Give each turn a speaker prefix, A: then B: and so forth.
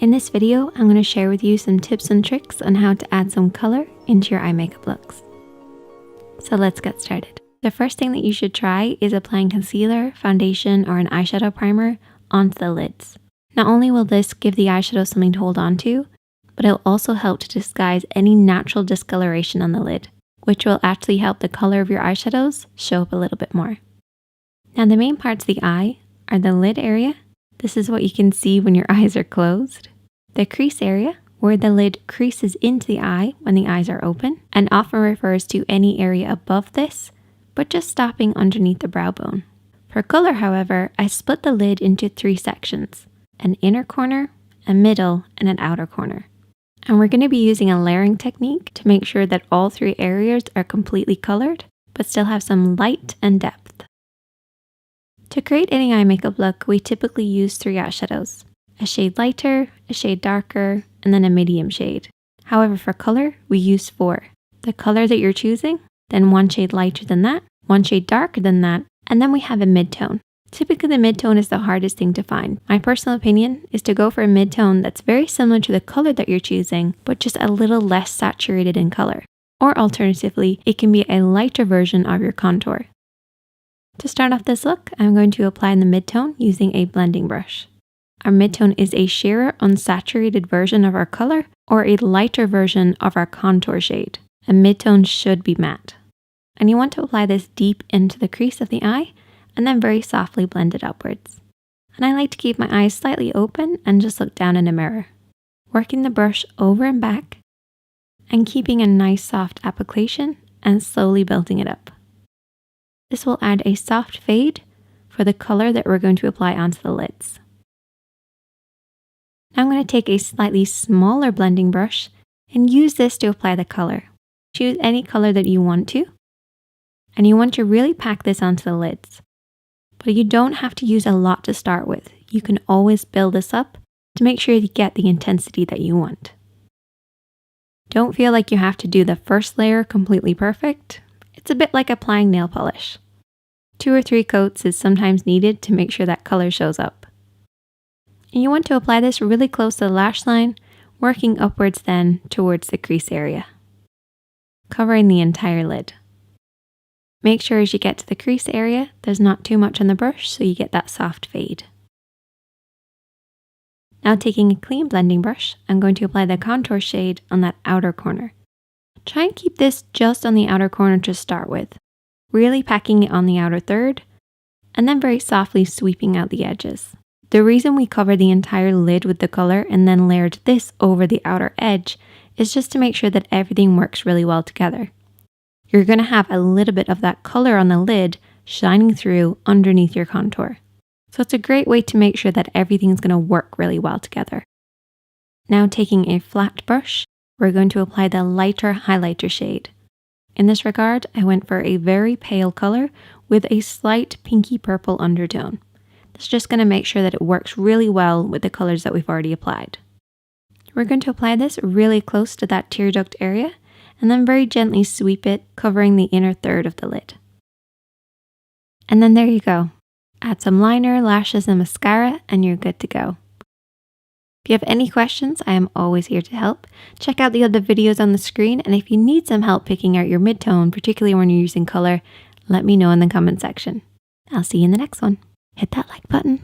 A: In this video, I'm going to share with you some tips and tricks on how to add some color into your eye makeup looks. So let's get started. The first thing that you should try is applying concealer, foundation, or an eyeshadow primer onto the lids. Not only will this give the eyeshadow something to hold on to, but it will also help to disguise any natural discoloration on the lid, which will actually help the color of your eyeshadows show up a little bit more. Now the main parts of the eye are the lid area. This is what you can see when your eyes are closed. The crease area, where the lid creases into the eye when the eyes are open, and often refers to any area above this, but just stopping underneath the brow bone. For color, however, I split the lid into 3 sections: an inner corner, a middle, and an outer corner. And we're going to be using a layering technique to make sure that all 3 areas are completely colored, but still have some light and depth. To create any eye makeup look, we typically use 3 eyeshadows: a shade lighter, a shade darker, and then a medium shade. However, for color, we use 4. The color that you're choosing, then 1 shade lighter than that, 1 shade darker than that, and then we have a mid-tone. Typically, the mid-tone is the hardest thing to find. My personal opinion is to go for a mid-tone that's very similar to the color that you're choosing, but just a little less saturated in color. Or alternatively, it can be a lighter version of your contour. To start off this look, I'm going to apply the mid-tone using a blending brush. Our mid-tone is a sheerer, unsaturated version of our color, or a lighter version of our contour shade. A mid-tone should be matte. And you want to apply this deep into the crease of the eye, and then very softly blend it upwards. And I like to keep my eyes slightly open and just look down in a mirror, working the brush over and back, and keeping a nice soft application and slowly building it up. This will add a soft fade for the color that we're going to apply onto the lids. Now I'm going to take a slightly smaller blending brush and use this to apply the color. Choose any color that you want to, and you want to really pack this onto the lids. But you don't have to use a lot to start with. You can always build this up to make sure you get the intensity that you want. Don't feel like you have to do the first layer completely perfect. It's a bit like applying nail polish. 2 or 3 coats is sometimes needed to make sure that color shows up. And you want to apply this really close to the lash line, working upwards then towards the crease area, covering the entire lid. Make sure as you get to the crease area, there's not too much on the brush so you get that soft fade. Now taking a clean blending brush, I'm going to apply the contour shade on that outer corner. Try and keep this just on the outer corner to start with, really packing it on the outer third, and then very softly sweeping out the edges. The reason we cover the entire lid with the color and then layered this over the outer edge is just to make sure that everything works really well together. You're going to have a little bit of that color on the lid shining through underneath your contour. So it's a great way to make sure that everything's going to work really well together. Now taking a flat brush, we're going to apply the lighter highlighter shade. In this regard, I went for a very pale color with a slight pinky purple undertone. It's just going to make sure that it works really well with the colors that we've already applied. We're going to apply this really close to that tear duct area and then very gently sweep it, covering the inner third of the lid. And then there you go. Add some liner, lashes, and mascara, and you're good to go. If you have any questions, I am always here to help. Check out the other videos on the screen, and if you need some help picking out your mid-tone, particularly when you're using color, let me know in the comment section. I'll see you in the next one. Hit that like button.